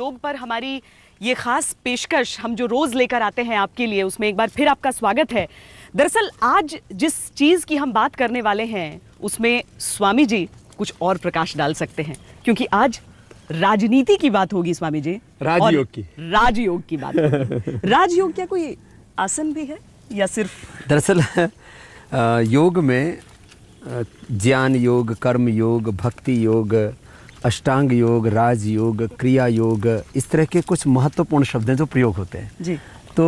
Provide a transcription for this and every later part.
योग पर हमारी ये खास पेशकश हम जो रोज लेकर आते हैं आपके लिए, उसमें एक बार फिर आपका स्वागत है। दरअसल आज जिस चीज की हम बात करने वाले हैं उसमें स्वामी जी कुछ और प्रकाश डाल सकते हैं, क्योंकि आज राजनीति की बात होगी स्वामी जी। राजयोग की। राजयोग की बात होगी। राजयोग क्या कोई आसन भी है या सिर्फ? दरअसल योग में ज्ञान योग, कर्म योग, भक्ति योग, अष्टांग योग, राज योग, क्रिया योग, इस तरह के कुछ महत्वपूर्ण शब्द हैं जो प्रयोग होते हैं जी। तो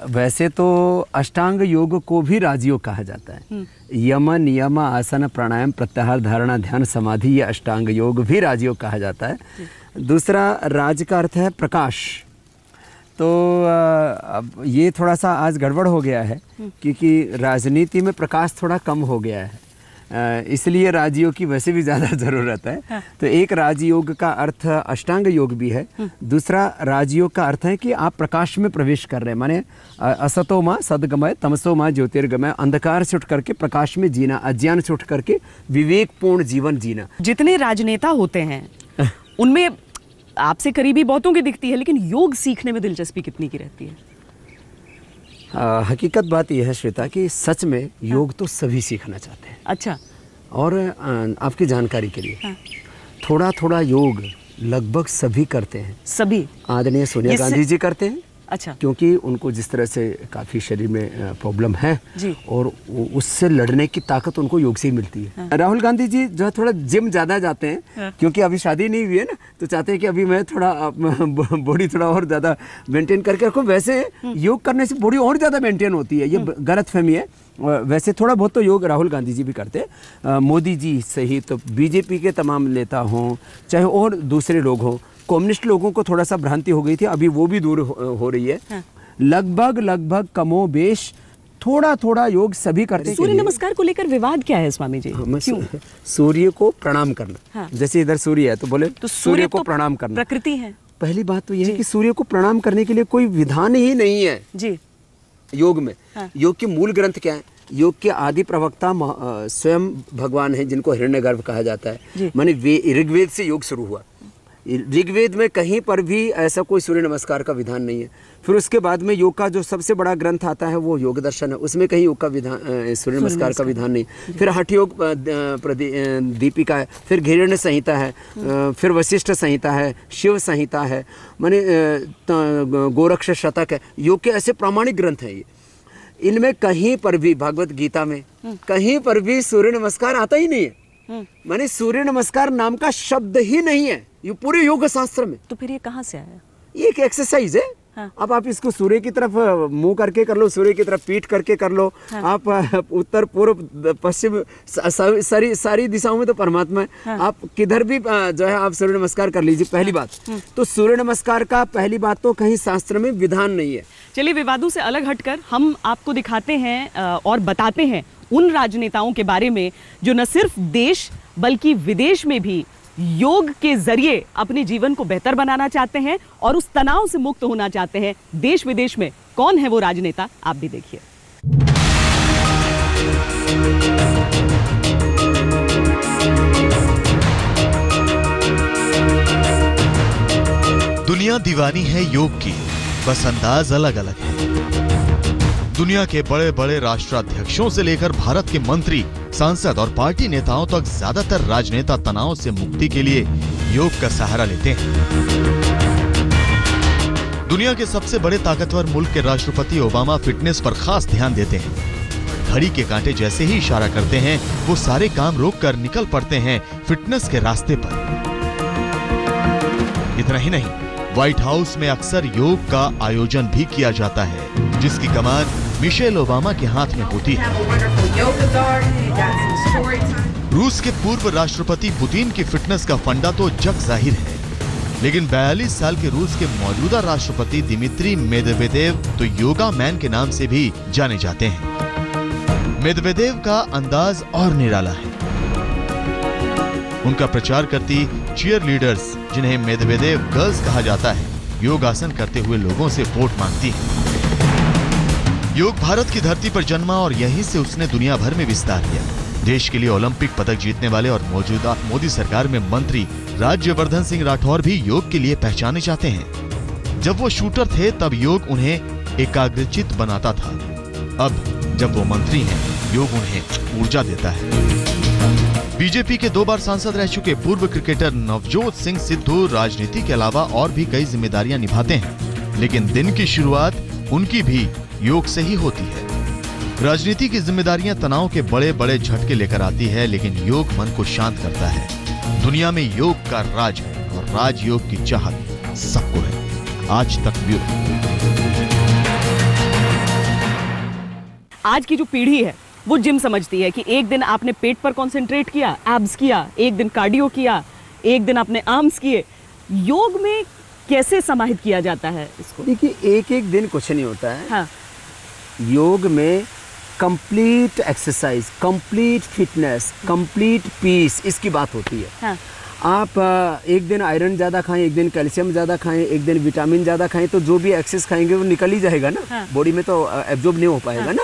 वैसे तो अष्टांग योग को भी राजयोग कहा जाता है। यम, नियम, आसन, प्राणायाम, प्रत्याहार, धारणा, ध्यान, समाधि, ये अष्टांग योग भी राजयोग कहा जाता है। दूसरा राज का अर्थ है प्रकाश। तो अब ये थोड़ा सा आज गड़बड़ हो गया है क्योंकि राजनीति में प्रकाश थोड़ा कम हो गया है, इसलिए राजयोग की वैसे भी ज़्यादा ज़रूरत है। हाँ। तो एक राजयोग का अर्थ अष्टांग योग भी है। दूसरा राजयोग का अर्थ है कि आप प्रकाश में प्रवेश कर रहे हैं, माने असतो माँ सदगमय, तमसो माँ ज्योतिर्गमय, अंधकार से उठ करके प्रकाश में जीना, अज्ञान से उठ करके विवेकपूर्ण जीवन जीना। जितने राजनेता होते हैं उनमें आपसे करीबी बहुतों की दिखती है, लेकिन योग सीखने में दिलचस्पी कितनी की रहती है? हकीकत बात यह है श्वेता कि सच में योग तो सभी सीखना चाहते हैं। अच्छा। और आपकी जानकारी के लिए थोड़ा थोड़ा योग लगभग सभी करते हैं। सभी? आदरणीय सोनिया गांधी जी करते हैं। अच्छा। क्योंकि उनको जिस तरह से काफ़ी शरीर में प्रॉब्लम है जी। और उससे लड़ने की ताकत उनको योग से ही मिलती है। हाँ। राहुल गांधी जी जो है थोड़ा जिम ज़्यादा जाते हैं। हाँ। क्योंकि अभी शादी नहीं हुई है ना, तो चाहते हैं कि अभी मैं थोड़ा बॉडी थोड़ा और ज़्यादा मेंटेन करके रखूँ। वैसे योग करने से बॉडी और ज़्यादा मेंटेन होती है, ये गलतफहमी है। वैसे थोड़ा बहुत तो योग राहुल गांधी जी भी करते हैं। मोदी जी सही तो बीजेपी के तमाम नेता हों, चाहे और दूसरे लोग हों, कम्युनिस्ट लोगों को थोड़ा सा भ्रांति हो गई थी, अभी वो भी दूर हो रही है। हाँ। लगभग कमोबेश थोड़ा थोड़ा योग सभी करते हैं। सूर्य नमस्कार को लेकर विवाद क्या है स्वामी जी? क्यों? सूर्य को प्रणाम करना। हाँ। जैसे इधर सूर्य है तो बोले तो सूर्य को प्रणाम करना प्रकृति है। पहली बात तो यह है कि सूर्य को प्रणाम करने के लिए कोई विधान ही नहीं है जी योग में। हाँ। योग के मूल ग्रंथ क्या है? योग के आदि प्रवक्ता स्वयं भगवान है, जिनको हिरण्यगर्भ कहा जाता है। माने ऋग्वेद से योग शुरू हुआ। ऋग्वेद में कहीं पर भी ऐसा कोई सूर्य नमस्कार का विधान नहीं है। फिर उसके बाद में योग का जो सबसे बड़ा ग्रंथ आता है वो योग दर्शन है, उसमें कहीं योग का विधान, सूर्य नमस्कार का विधान नहीं। फिर हठ योग दीपिका है, फिर घिरण्य संहिता है, फिर वशिष्ठ संहिता है, शिव संहिता है, माने गोरक्ष शतक है। योग के ऐसे प्रामाणिक ग्रंथ हैं ये। इनमें कहीं पर भी, भगवत गीता में कहीं पर भी सूर्य नमस्कार आता ही नहीं है। माने सूर्य नमस्कार नाम का शब्द ही नहीं है ये पूरे योग शास्त्र में। तो फिर ये कहाँ से आया? ये एक एक्सरसाइज है। हाँ। अब आप इसको सूर्य की तरफ मुंह करके कर लो, सूर्य की तरफ पीठ करके कर लो। हाँ। आप उत्तर पूर्व पश्चिम सारी दिशाओं में तो परमात्मा है। हाँ। आप किधर भी जो है आप सूर्य नमस्कार कर लीजिए। पहली बात तो सूर्य नमस्कार का पहली बात तो कहीं शास्त्र में विधान नहीं है। चलिए विवादों से अलग हटकर हम आपको दिखाते हैं और बताते हैं उन राजनेताओं के बारे में जो न सिर्फ देश बल्कि विदेश में भी योग के जरिए अपने जीवन को बेहतर बनाना चाहते हैं और उस तनाव से मुक्त होना चाहते हैं। देश विदेश में कौन है वो राजनेता, आप भी देखिए। दुनिया दीवानी है योग की, बस अंदाज अलग अलग है। दुनिया के बड़े बड़े राष्ट्राध्यक्षों से लेकर भारत के मंत्री, सांसद और पार्टी नेताओं तक ज्यादातर राजनेता तनाव से मुक्ति के लिए योग का सहारा लेते हैं। दुनिया के सबसे बड़े ताकतवर मुल्क के राष्ट्रपति ओबामा फिटनेस पर खास ध्यान देते हैं। घड़ी के कांटे जैसे ही इशारा करते हैं वो सारे काम रोककर निकल पड़ते हैं फिटनेस के रास्ते पर। इतना ही नहीं, व्हाइट हाउस में अक्सर योग का आयोजन भी किया जाता है, जिसकी कमान मिशेल ओबामा के हाथ में होती है। रूस के पूर्व राष्ट्रपति पुतिन की फिटनेस का फंडा तो जग जाहिर है, लेकिन 42 साल के रूस के मौजूदा राष्ट्रपति दिमित्री मेदवेदेव तो योगा मैन के नाम से भी जाने जाते हैं। मेदवेदेव का अंदाज और निराला है। उनका प्रचार करती चीयर लीडर्स, जिन्हें मेदवेदेव गर्ल्स कहा जाता है, योगासन करते हुए लोगों से वोट मांगती हैं। योग भारत की धरती पर जन्मा और यहीं से उसने दुनिया भर में विस्तार किया। देश के लिए ओलंपिक पदक जीतने वाले और मौजूदा मोदी सरकार में मंत्री राज्यवर्धन सिंह राठौर भी योग के लिए पहचाने जाते हैं। जब वो शूटर थे तब योग उन्हें एकाग्रचित्त बनाता था। अब जब वो मंत्री हैं, योग उन्हें ऊर्जा देता है। बीजेपी के 2 बार सांसद रह चुके पूर्व क्रिकेटर नवजोत सिंह सिद्धू राजनीति के अलावा और भी कई जिम्मेदारियां निभाते हैं, लेकिन दिन की शुरुआत उनकी भी योग से ही होती है। राजनीति की जिम्मेदारियां तनाव के बड़े बड़े झटके लेकर आती है, लेकिन योग मन को शांत करता है। दुनिया में योग का राज है और राजयोग की चाहत सबको है। आज तक ब्यूरो। आज की जो पीढ़ी है वो जिम समझती है कि एक दिन आपने पेट पर कंसंट्रेट किया, एब्स किया, एक दिन कार्डियो किया, एक दिन आपने आर्म्स किए। योग में कैसे समाहित किया जाता है इसको? देखिए, एक दिन कुछ नहीं होता है। हाँ। योग में complete exercise, complete fitness, complete peace, इसकी बात होती है। हाँ। आप एक दिन आयरन ज़्यादा खाएं, एक दिन कैल्शियम ज़्यादा खाएं, एक दिन विटामिन ज़्यादा खाएं, तो जो भी एक्सेस खाएंगे वो निकल ही जाएगा ना। हाँ। बॉडी में तो एब्जॉर्ब नहीं हो पाएगा ना।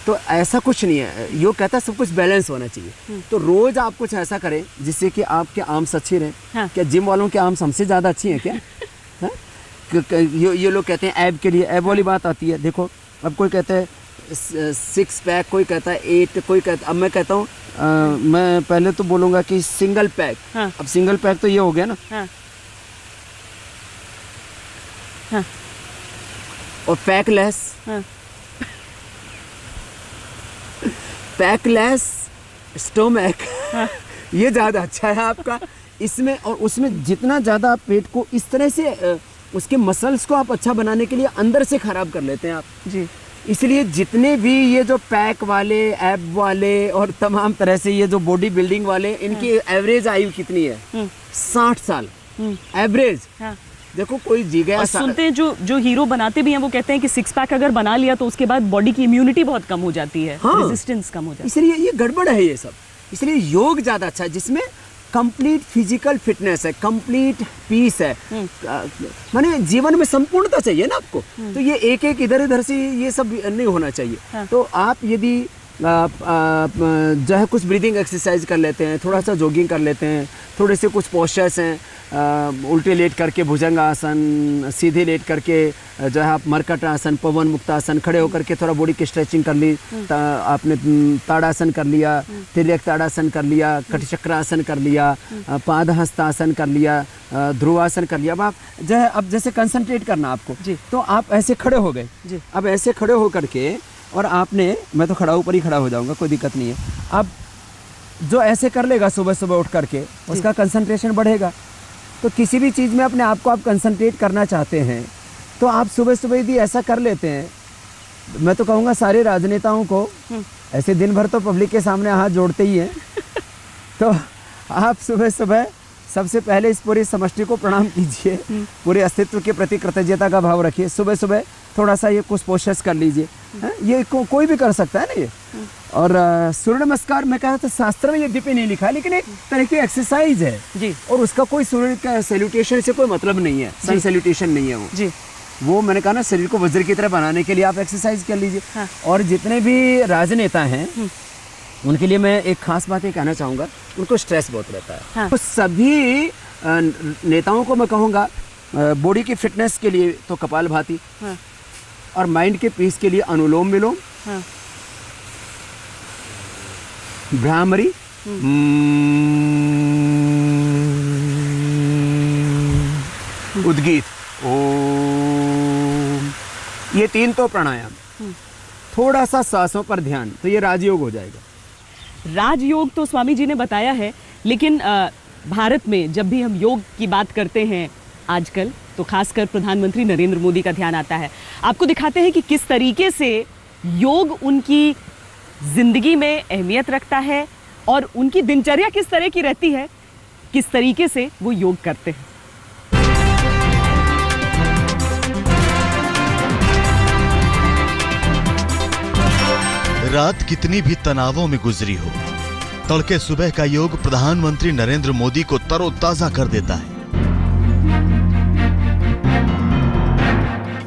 तो ऐसा कुछ नहीं है। योग कहता है सब कुछ बैलेंस होना चाहिए। तो रोज आप कुछ ऐसा करें जिससे कि आपके आर्म्स अच्छे रहें। हाँ। क्या जिम वालों के आर्म्स हमसे ज़्यादा अच्छी हैं क्या? हाँ? ये लोग कहते हैं ऐब के लिए, ऐब वाली बात आती है। देखो, अब कोई कहता है 6 पैक, कोई कहता है 8, कोई कहता, अब मैं कहता हूँ मैं पहले तो बोलूँगा कि सिंगल पैक। हाँ। अब सिंगल पैक तो ये हो गया ना। हाँ। हाँ। और पैकलेस। हाँ। पैकलेस स्टोमक। हाँ। ये ज़्यादा अच्छा है आपका इसमें। और उसमें जितना ज़्यादा आप पेट को इस तरह से उसके मसल्स को आप अच्छा बनाने के लिए अंदर से ख़राब कर लेते हैं आप जी। इसलिए जितने भी ये जो पैक वाले, एब वाले और तमाम तरह से ये जो बॉडी बिल्डिंग वाले, इनकी एवरेज आयु कितनी है? 60 साल एवरेज। हाँ। देखो, कोई जी गया। सुनते हैं जो हीरो बनाते भी हैं वो कहते हैं कि 6 पैक अगर बना लिया तो उसके बाद बॉडी की इम्यूनिटी बहुत कम हो जाती है। हाँ। रेजिस्टेंस कम हो जाती है। इसलिए ये गड़बड़ है ये सब। इसलिए योग ज़्यादा अच्छा है जिसमें कंप्लीट फिजिकल फिटनेस है, कंप्लीट पीस है। माने जीवन में संपूर्णता चाहिए ना आपको। तो ये एक इधर उधर से ये सब नहीं होना चाहिए। हाँ। तो आप यदि जो है कुछ ब्रीदिंग एक्सरसाइज कर लेते हैं, थोड़ा सा जॉगिंग कर लेते हैं, थोड़े से कुछ पोस्चर्स हैं, उल्टे लेट करके भुजंग आसन, सीधे लेट करके जो है आप मरकट आसन, पवन मुक्त आसन, खड़े होकर के थोड़ा बॉडी की स्ट्रेचिंग कर ली, आपने ताड़ासन कर लिया, तिर्यक ताड़ासन कर लिया, कटचक्रासन कर लिया, पादहस्तासन कर लिया, ध्रुवासन कर लिया। अब आप जो है, अब जैसे कंसंट्रेट करना आपको जी, तो आप ऐसे खड़े हो गए जी। अब ऐसे खड़े हो करके और आपने, मैं तो खड़ा ऊपर ही खड़ा हो जाऊंगा, कोई दिक्कत नहीं है। अब जो ऐसे कर लेगा सुबह सुबह उठ करके, उसका कंसंट्रेशन बढ़ेगा। तो किसी भी चीज़ में अपने आप को आप कंसंट्रेट करना चाहते हैं तो आप सुबह सुबह यदि ऐसा कर लेते हैं, मैं तो कहूँगा सारे राजनेताओं को ऐसे दिन भर तो पब्लिक के सामने हाथ जोड़ते ही हैं तो आप सुबह सुबह सबसे पहले इस पूरी समष्टि को प्रणाम कीजिए, पूरे अस्तित्व के प्रति कृतज्ञता का भाव रखिए। सुबह सुबह थोड़ा सा ये कुछ पोस्चर्स कर लीजिए। ये कोई भी कर सकता है ना ये। और सूर्य नमस्कार मैं कहा था शास्त्र में यद्यपि नहीं लिखा, लेकिन एक तरह की एक्सरसाइज है जी। और उसका कोई सूर्य का सैल्यूटेशन से कोई मतलब नहीं है, सन सैल्यूटेशन नहीं है वो जी। वो मैंने कहा ना, शरीर को वज्र की तरह बनाने के लिए आप एक्सरसाइज कर लीजिए। हाँ। और जितने भी राजनेता हैं उनके लिए मैं एक खास बात ये कहना चाहूँगा, उनको स्ट्रेस बहुत रहता है। हाँ। तो सभी नेताओं को मैं कहूँगा बॉडी की फिटनेस के लिए तो कपालभाति, हाँ। और माइंड के पीस के लिए अनुलोम विलोम, हाँ। भ्रामरी, उद्गीत, ओम, ये 3 तो प्राणायाम, थोड़ा सा सांसों पर ध्यान, तो ये राजयोग हो जाएगा। राजयोग तो स्वामी जी ने बताया है, लेकिन भारत में जब भी हम योग की बात करते हैं आजकल, तो खासकर प्रधानमंत्री नरेंद्र मोदी का ध्यान आता है। आपको दिखाते हैं कि किस तरीके से योग उनकी जिंदगी में अहमियत रखता है और उनकी दिनचर्या किस तरह की रहती है, किस तरीके से वो योग करते हैं। रात कितनी भी तनावों में गुजरी हो, तड़के सुबह का योग प्रधानमंत्री नरेंद्र मोदी को तरोताजा कर देता है।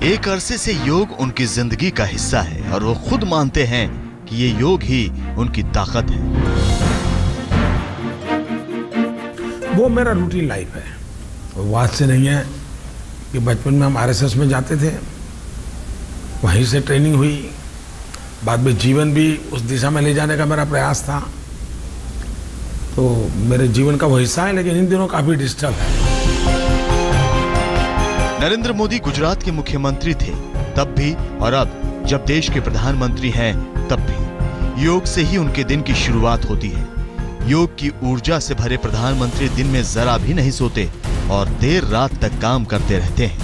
एक अरसे से योग उनकी जिंदगी का हिस्सा है और वो खुद मानते हैं कि ये योग ही उनकी ताकत है। वो मेरा रूटीन लाइफ है। वो बात से नहीं है कि बचपन में हम आरएसएस में जाते थे, वहीं से ट्रेनिंग हुई, बाद में जीवन भी उस दिशा में ले जाने का मेरा प्रयास था। तो मेरे जीवन का वो हिस्सा है, लेकिन इन दिनों काफी डिस्टर्ब है। नरेंद्र मोदी गुजरात के मुख्यमंत्री थे तब भी, और अब जब देश के प्रधानमंत्री हैं तब भी योग से ही उनके दिन की शुरुआत होती है। योग की ऊर्जा से भरे प्रधानमंत्री दिन में जरा भी नहीं सोते और देर रात तक काम करते रहते हैं।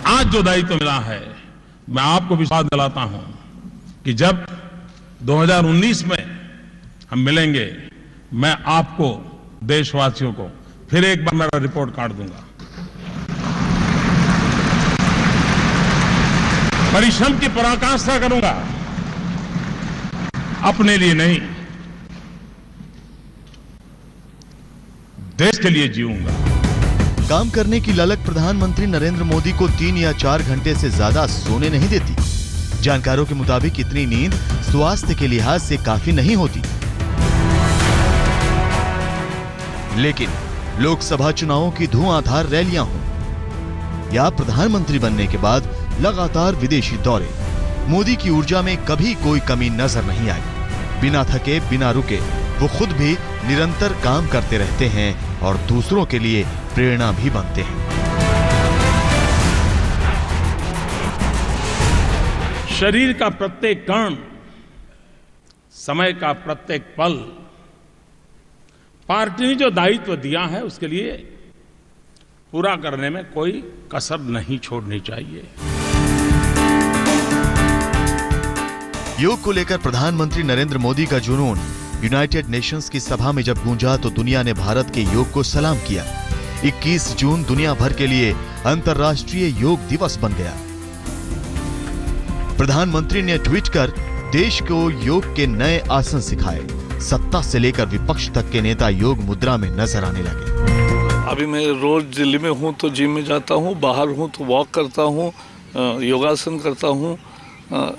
आज जो दायित्व मिला है, मैं आपको विश्वास दिलाता हूं कि जब 2019 में हम मिलेंगे, मैं आपको, देशवासियों को फिर एक बार मेरा रिपोर्ट कार्ड दूंगा। परिश्रम की पराकाष्ठा करूंगा, अपने लिए नहीं, देश के लिए जीऊंगा। काम करने की ललक प्रधानमंत्री नरेंद्र मोदी को 3 या 4 घंटे से ज्यादा सोने नहीं देती। जानकारों के मुताबिक इतनी नींद स्वास्थ्य के लिहाज से काफी नहीं होती। लेकिन लोकसभा चुनावों की धुआंधार रैलियां हों या प्रधानमंत्री बनने के बाद लगातार विदेशी दौरे, मोदी की ऊर्जा में कभी कोई कमी नजर नहीं आई। बिना थके, बिना रुके वो खुद भी निरंतर काम करते रहते हैं और दूसरों के लिए प्रेरणा भी बनते हैं। शरीर का प्रत्येक कण, समय का प्रत्येक पल, पार्टी ने जो दायित्व दिया है उसके लिए पूरा करने में कोई कसर नहीं छोड़नी चाहिए। योग को लेकर प्रधानमंत्री नरेंद्र मोदी का जुनून यूनाइटेड नेशंस की सभा में जब गूंजा तो दुनिया ने भारत के योग को सलाम किया। 21 जून दुनिया भर के लिए अंतर्राष्ट्रीय योग दिवस बन गया। प्रधानमंत्री ने ट्वीट कर देश को योग के नए आसन सिखाए। सत्ता से लेकर विपक्ष तक के नेता योग मुद्रा में नजर आने लगे। अभी मैं रोज दिल्ली में हूँ तो जिम में जाता हूँ, बाहर हूँ तो वॉक करता हूँ, योगासन करता हूँ।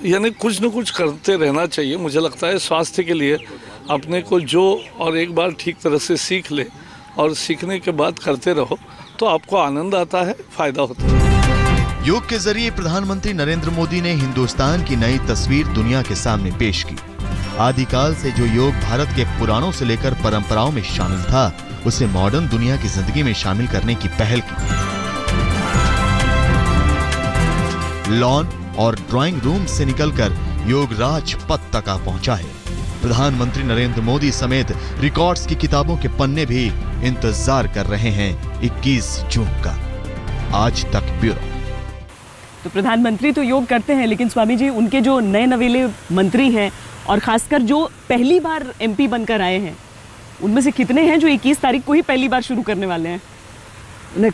यानी कुछ न कुछ करते रहना चाहिए। मुझे लगता है स्वास्थ्य के लिए अपने को जो और एक बार ठीक तरह से सीख ले और सीखने के बाद करते रहो तो आपको आनंद आता है, फायदा होता है। योग के जरिए प्रधानमंत्री नरेंद्र मोदी ने हिंदुस्तान की नई तस्वीर दुनिया के सामने पेश की। आदिकाल से जो योग भारत के पुराणों से लेकर परंपराओं में शामिल था, उसे मॉडर्न दुनिया की जिंदगी में शामिल करने की पहल की। लॉन और ड्राइंग रूम से निकलकर योग राजपथ तक आ पहुंचा है। प्रधानमंत्री नरेंद्र मोदी समेत रिकॉर्ड्स की किताबों के पन्ने भी इंतजार कर रहे हैं 21 जून का। आज तक ब्यूरो। तो प्रधानमंत्री तो योग करते हैं, लेकिन स्वामी जी उनके जो नए नवेले मंत्री हैं और खासकर जो पहली बार एमपी बनकर आए हैं, उनमें से कितने हैं जो 21 तारीख को ही पहली बार शुरू करने वाले हैं? नहीं,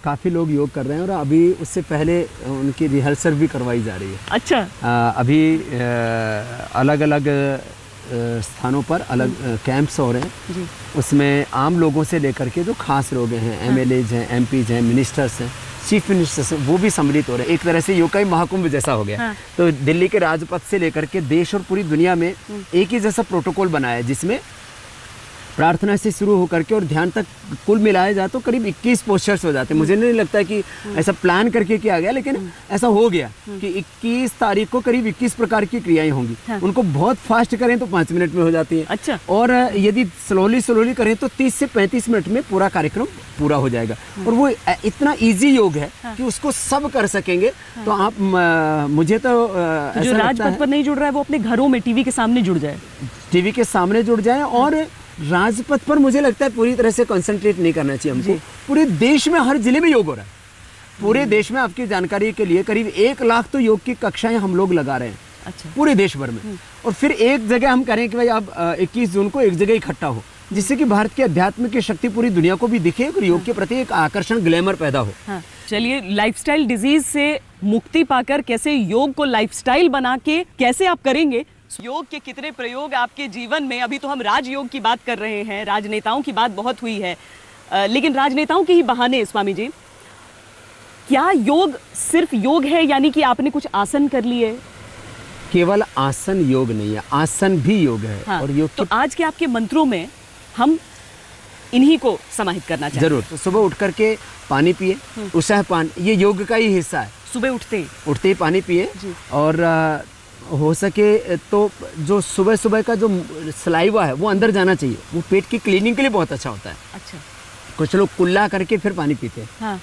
काफ़ी लोग योग कर रहे हैं और अभी उससे पहले उनकी रिहर्सल भी करवाई जा रही है। अच्छा। अभी अलग अलग स्थानों पर अलग कैंप्स हो रहे हैं जी। उसमें आम लोगों से लेकर के जो खास लोग हैं, एमएलएज हैं, एमपीज हैं, मिनिस्टर्स हैं, चीफ मिनिस्टर्स हैं, वो भी सम्मिलित हो रहे हैं। एक तरह से योग का ही महाकुंभ जैसा हो गया। तो दिल्ली के राजपथ से लेकर के देश और पूरी दुनिया में एक ही जैसा प्रोटोकॉल बनाया है, जिसमें प्रार्थना से शुरू होकर के और ध्यान तक कुल मिलाया जाए तो करीब 21 पोस्चर्स हो जाते हैं। मुझे नहीं लगता कि ऐसा प्लान करके किया गया, लेकिन ऐसा हो गया कि 21 तारीख को करीब 21 प्रकार की क्रियाएं होंगी। उनको बहुत फास्ट करें तो 5 मिनट में हो जाती है। अच्छा। और यदि स्लोली करें तो 30 से 35 मिनट में पूरा कार्यक्रम पूरा हो जाएगा। और वो इतना ईजी योग है कि उसको सब कर सकेंगे। तो आप मुझे तो जो राजपथ पर नहीं जुड़ रहा है वो अपने घरों में टीवी के सामने जुड़ जाए, टीवी के सामने जुड़ जाए। और राजपथ पर मुझे लगता है पूरी तरह से कंसंट्रेट नहीं करना चाहिए हमको। पूरे देश में हर जिले में योग हो रहा है। पूरे देश में आपकी जानकारी के लिए करीब 1 लाख तो योग की कक्षाएं हम लोग लगा रहे हैं। अच्छा। पूरे देश भर में। और फिर एक जगह हम करें कि भाई आप 21 जून को एक जगह इकट्ठा हो, जिससे कि भारत की अध्यात्म की शक्ति पूरी दुनिया को भी दिखे और योग के प्रति एक आकर्षण, ग्लैमर पैदा हो। चलिए, लाइफस्टाइल डिजीज से मुक्ति पाकर कैसे योग को लाइफस्टाइल बना के कैसे आप करेंगे, योग के कितने प्रयोग आपके जीवन में। अभी तो हम राजयोग की बात कर रहे हैं, राजनेताओं की बात बहुत हुई है, लेकिन राजनेताओं के ही बहाने स्वामी जी, क्या योग सिर्फ योग है? यानी कि आपने कुछ आसन कर लिए? केवल आसन योग नहीं है, आसन भी योग है। हाँ, और योग तो आज के आपके मंत्रों में हम इन्हीं को समाहित करना चाहिए। जरूर। तो सुबह उठ करके पानी पिए, उत्साह पान, ये योग का ही हिस्सा है। सुबह उठते ही पानी पिए, और हो सके तो जो सुबह सुबह का जो सलाइवा है वो अंदर जाना चाहिए, वो पेट की क्लीनिंग के लिए बहुत अच्छा होता है। अच्छा। कुछ लोग कुल्ला करके फिर पानी पीते हैं। हाँ।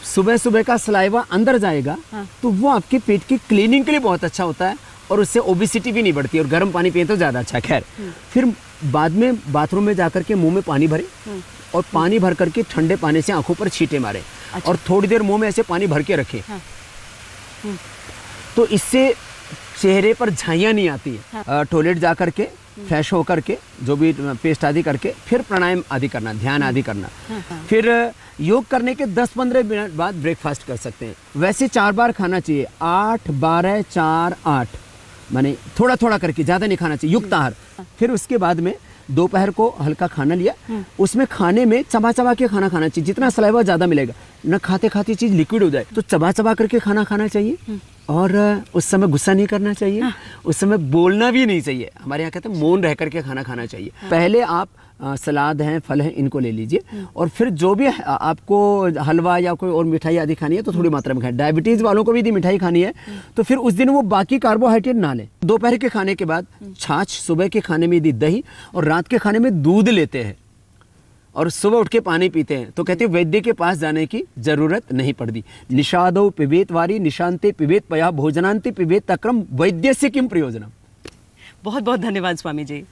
सुबह सुबह का सलाइवा अंदर जाएगा, हाँ। तो वो आपके पेट की क्लीनिंग के लिए बहुत अच्छा होता है, और उससे ओबेसिटी भी नहीं बढ़ती, और गर्म पानी पिए तो ज़्यादा अच्छा। खैर, फिर बाद में बाथरूम में जाकर के मुंह में पानी भरे, और पानी भर करके ठंडे पानी से आंखों पर छींटे मारे। अच्छा। और थोड़ी देर मुंह में ऐसे पानी भर के रखे। हाँ। तो इससे चेहरे पर झाइयाँ नहीं आती है। हाँ। टॉयलेट जा करके फ्रेश होकर के जो भी पेस्ट आदि करके फिर प्राणायाम आदि करना, ध्यान आदि करना। हाँ। फिर योग करने के 10-15 मिनट बाद ब्रेकफास्ट कर सकते हैं। वैसे 4 बार खाना चाहिए, 8, 12, 4, 8, माने थोड़ा थोड़ा करके, ज़्यादा नहीं खाना चाहिए, युक्त आहार। फिर उसके बाद में दोपहर को हल्का खाना लिया, उसमें खाने में चबा चबा के खाना खाना चाहिए, जितना सलाइवा ज़्यादा मिलेगा, न खाते खाते चीज़ लिक्विड हो जाए, तो चबा चबा करके खाना खाना चाहिए। और उस समय गुस्सा नहीं करना चाहिए, उस समय बोलना भी नहीं चाहिए। हमारे यहाँ कहते हैं मौन रह करके खाना खाना चाहिए। पहले आप सलाद हैं, फल हैं, इनको ले लीजिए, और फिर जो भी आपको हलवा या कोई और मिठाई आदि खानी है तो थोड़ी मात्रा में खाएं। डायबिटीज़ वालों को भी यदि मिठाई खानी है तो फिर उस दिन वो बाकी कार्बोहाइड्रेट ना लें। दोपहर के खाने के बाद छाछ, सुबह के खाने में यदि दही, और रात के खाने में दूध लेते हैं, और सुबह उठ के पानी पीते हैं, तो कहते हैं वैद्य के पास जाने की जरूरत नहीं पड़ती। निषादौ पिबेत वारी निशांते पिबेत पया भोजनांते पिबेत तक्रम वैद्य से किम प्रयोजनम। बहुत बहुत धन्यवाद स्वामी जी।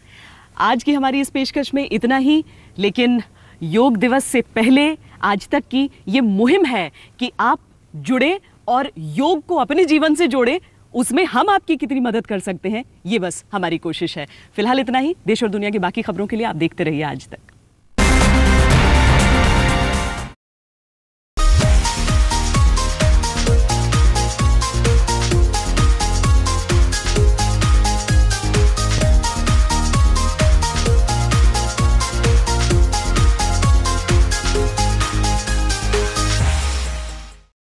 आज की हमारी इस पेशकश में इतना ही, लेकिन योग दिवस से पहले आज तक की ये मुहिम है कि आप जुड़े और योग को अपने जीवन से जोड़ें। उसमें हम आपकी कितनी मदद कर सकते हैं, ये बस हमारी कोशिश है। फिलहाल इतना ही। देश और दुनिया की बाकी खबरों के लिए आप देखते रहिए आज तक।